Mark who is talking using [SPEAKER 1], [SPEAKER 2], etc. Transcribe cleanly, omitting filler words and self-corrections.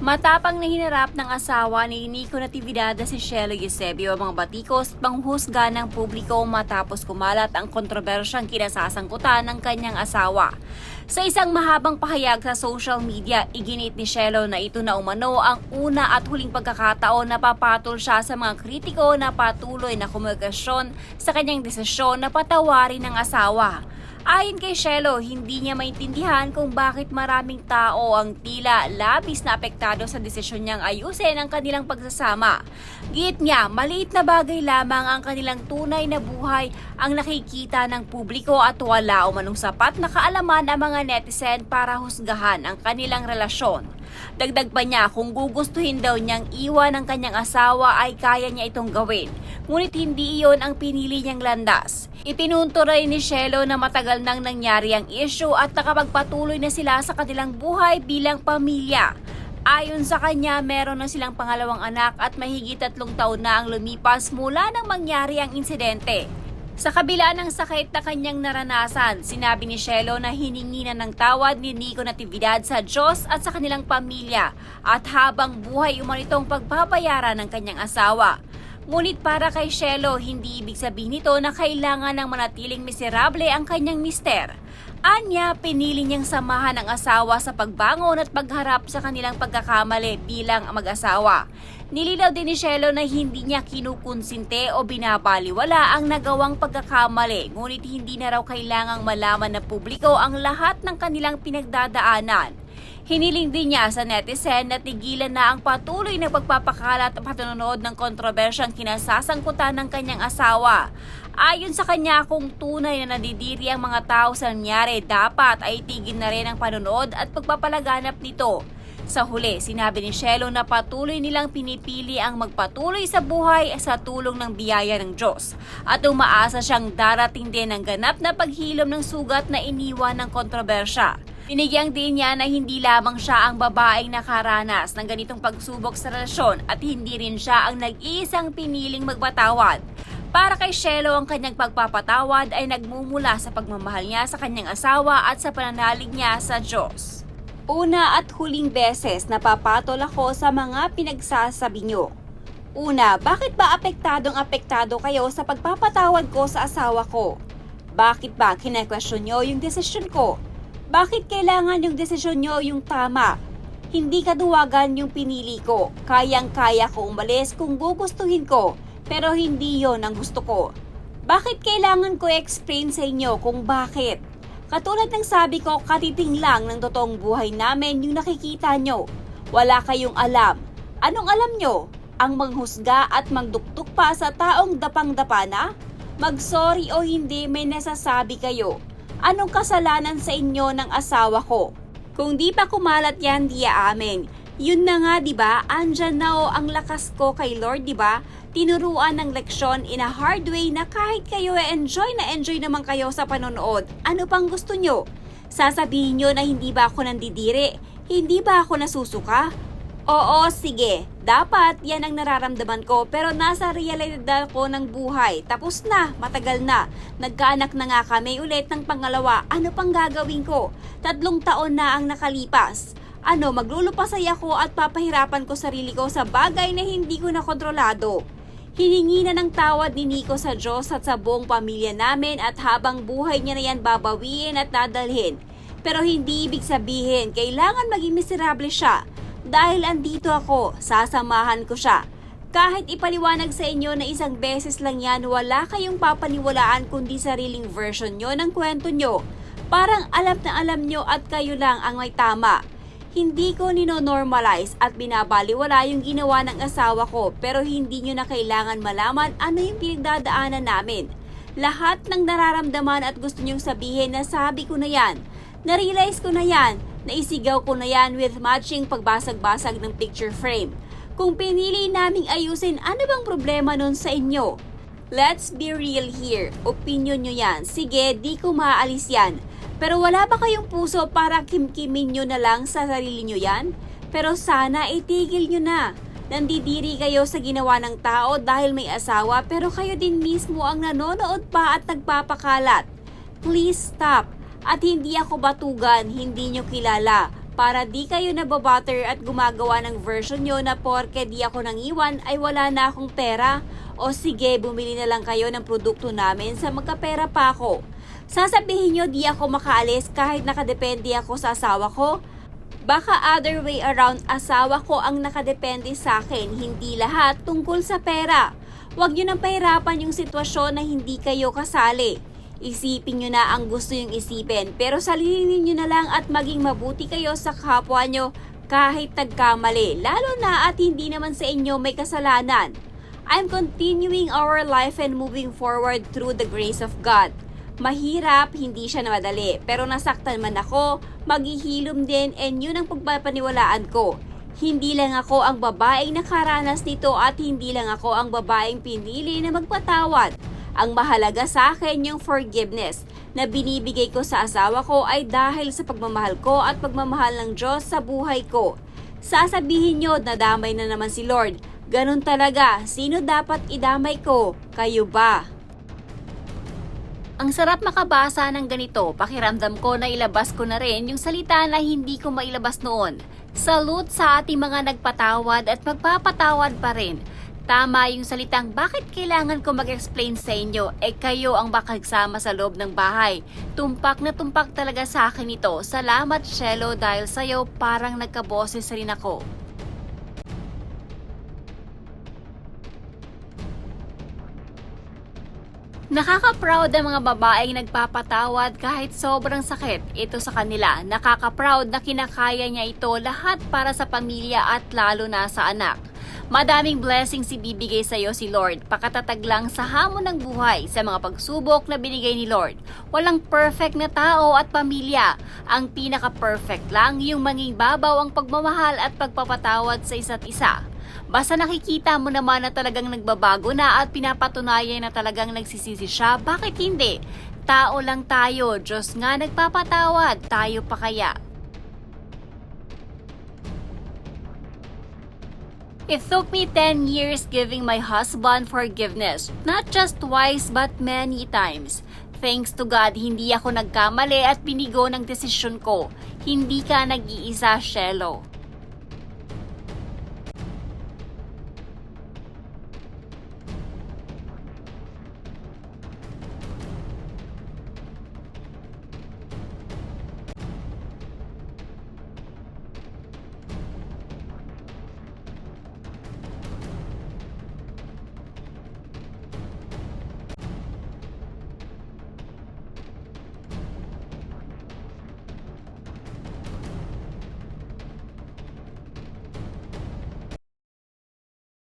[SPEAKER 1] Matapang na hinarap ng asawa ni Nico Natividad na si Shelo Eusebio ang mga batikos panghusga ng publiko matapos kumalat ang kontrobersyang kinasasangkutan ng kanyang asawa. Sa isang mahabang pahayag sa social media, iginit ni Shelo na ito na umano ang una at huling pagkakataon na papatol siya sa mga kritiko na patuloy na komunikasyon sa kanyang desisyon na patawarin ng asawa. Ayon kay Shelo, hindi niya maintindihan kung bakit maraming tao ang tila labis na apektado sa desisyon niyang ayusin ang kanilang pagsasama. Giit niya, maliit na bagay lamang ang kanilang tunay na buhay ang nakikita ng publiko at wala umanong sapat na kaalaman ang mga netizen para husgahan ang kanilang relasyon. Dagdag pa niya, kung gugustuhin daw niyang iwan ang kanyang asawa ay kaya niya itong gawin. Ngunit hindi iyon ang pinili niyang landas. Ipinunto rin ni Shelo na matagal nang nangyari ang issue at nakapagpatuloy na sila sa kanilang buhay bilang pamilya. Ayon sa kanya, meron na silang pangalawang anak at mahigit 3 taon na ang lumipas mula nang mangyari ang insidente. Sa kabila ng sakit na kanyang naranasan, sinabi ni Shelo na hiningi na ng tawad ni Nico Natividad sa Diyos at sa kanilang pamilya at habang buhay umanitong pagbabayaran ng kanyang asawa. Ngunit para kay Shelo, hindi ibig sabihin nito na kailangan ng manatiling miserable ang kanyang mister. Anya, pinili niyang samahan ang asawa sa pagbangon at pagharap sa kanilang pagkakamali bilang mag-asawa. Nilinaw din ni Shelo na hindi niya kinukonsinte o binabaliwala ang nagawang pagkakamali, ngunit hindi na raw kailangang malaman ng publiko ang lahat ng kanilang pinagdadaanan. Hiniling din niya sa netizen na tigilan na ang patuloy na pagpapakalat at patunood ng kontrobersyang kinasasangkutan ng kanyang asawa. Ayon sa kanya, kung tunay na nadidiri ang mga tao sa nangyari, dapat ay tigil na rin ang panonood at pagpapalaganap nito. Sa huli, sinabi ni Shelo na patuloy nilang pinipili ang magpatuloy sa buhay sa tulong ng biyaya ng Diyos at umaasa siyang darating din ang ganap na paghilom ng sugat na iniwan ng kontrobersya. Binigyang din niya na hindi lamang siya ang babaeng nakaranas ng ganitong pagsubok sa relasyon at hindi rin siya ang nag-iisang piniling magpatawad. Para kay Shelo, ang kanyang pagpapatawad ay nagmumula sa pagmamahal niya sa kanyang asawa at sa pananalig niya sa Diyos. Una at huling beses napapatol ako sa mga pinagsasabi niyo. Una, bakit ba apektado kayo sa pagpapatawad ko sa asawa ko? Bakit ba kine-question niyo yung desisyon ko? Bakit kailangan yung desisyon niyo yung tama? Hindi kaduwagan yung pinili ko. Kayang-kaya ko umalis kung gugustuhin ko, pero hindi yon ang gusto ko. Bakit kailangan ko explain sa inyo kung bakit? Katulad ng sabi ko, katiting lang ng totoong buhay namin yung nakikita nyo. Wala kayong alam. Anong alam nyo? Ang manghusga at magduktok pa sa taong dapang-dapa na? Mag-sorry o hindi, may nasasabi kayo. Anong kasalanan sa inyo ng asawa ko? Kung di pa kumalat yan, di aamin. Yun na nga, di ba? Andyan na ang lakas ko kay Lord, di ba? Tinuruan ng leksyon in a hard way na kahit kayo enjoy naman kayo sa panonood. Ano pang gusto nyo? Sasabihin nyo na hindi ba ako nandidiri? Hindi ba ako nasusuka? Oo, sige. Dapat yan ang nararamdaman ko, pero nasa realidad ko ng buhay. Tapos na, matagal na. Nagkaanak na nga kami ulit ng pangalawa. Ano pang gagawin ko? 3 taon na ang nakalipas. Maglulupasay ako at papahirapan ko sarili ko sa bagay na hindi ko na kontrolado. Hiningi na ng tawad ni Nico sa Diyos at sa buong pamilya namin at habang buhay niya na yan babawiin at dadalhin. Pero hindi ibig sabihin kailangan maging miserable siya. Dahil andito ako, sasamahan ko siya. Kahit ipaliwanag sa inyo na isang beses lang yan, wala kayong papaniwalaan kundi sariling version nyo ng kwento nyo. Parang alam na alam nyo at kayo lang ang may tama. Hindi ko nino-normalize at binabaliwala yung ginawa ng asawa ko, pero hindi nyo na kailangan malaman ano yung pinagdadaanan namin. Lahat ng nararamdaman at gusto nyong sabihin na sabi ko na yan. Narealize ko na yan. Naisigaw ko na yan with matching pagbasag-basag ng picture frame. Kung pinili naming ayusin, ano bang problema nun sa inyo? Let's be real here. Opinion nyo yan. Sige, di ko maaalis yan. Pero wala ba kayong puso para kimkimin nyo na lang sa sarili nyo yan? Pero sana itigil nyo na. Nandidiri kayo sa ginawa ng tao dahil may asawa pero kayo din mismo ang nanonood pa at nagpapakalat. Please stop. At hindi ako batugan, hindi nyo kilala. Para di kayo nababutter at gumagawa ng version nyo na porke di ako nangiwan ay wala na akong pera. O sige, bumili na lang kayo ng produkto namin sa magkapera pa ako. Sasabihin nyo di ako makaalis kahit nakadepende ako sa asawa ko? Baka other way around, asawa ko ang nakadepende sa akin, hindi lahat tungkol sa pera. Huwag nyo nang pahirapan yung sitwasyon na hindi kayo kasali. Isipin nyo na ang gusto yung isipin, pero salinin nyo na lang at maging mabuti kayo sa kapwa nyo kahit nagkamali, lalo na at hindi naman sa inyo may kasalanan. I'm continuing our life and moving forward through the grace of God. Mahirap, hindi siya na madali, pero nasaktan man ako, maghihilom din and yun ang pagpapaniwalaan ko. Hindi lang ako ang babaeng nakaranas nito at hindi lang ako ang babaeng pinili na magpatawad. Ang mahalaga sa akin yung forgiveness na binibigay ko sa asawa ko ay dahil sa pagmamahal ko at pagmamahal ng Diyos sa buhay ko. Sasabihin nyo, nadamay na naman si Lord. Ganun talaga, sino dapat idamay ko? Kayo ba? Ang sarap makabasa ng ganito, pakiramdam ko na ilabas ko na rin yung salita na hindi ko mailabas noon. Salute sa ating mga nagpatawad at magpapatawad pa rin. Tama yung salitang bakit kailangan ko mag-explain sa inyo, kayo ang makagsama sa loob ng bahay. Tumpak na tumpak talaga sa akin ito. Salamat Shelo dahil sa'yo parang nagkaboses rin ako. Nakaka-proud ang mga babaeng nagpapatawad kahit sobrang sakit ito sa kanila. Nakaka-proud na kinakaya niya ito lahat para sa pamilya at lalo na sa anak. Madaming blessings ibibigay sa iyo si Lord. Pakatatag lang sa hamon ng buhay sa mga pagsubok na binigay ni Lord. Walang perfect na tao at pamilya. Ang pinaka-perfect lang yung manging babaw ang pagmamahal at pagpapatawad sa isa't isa. Basta nakikita mo naman na talagang nagbabago na at pinapatunayan na talagang nagsisisi siya, bakit hindi? Tao lang tayo, Diyos nga nagpapatawad, tayo pa kaya? It took me 10 years giving my husband forgiveness, not just twice but many times. Thanks to God, hindi ako nagkamali at binigo ng desisyon ko. Hindi ka nag-iisa, Shelo.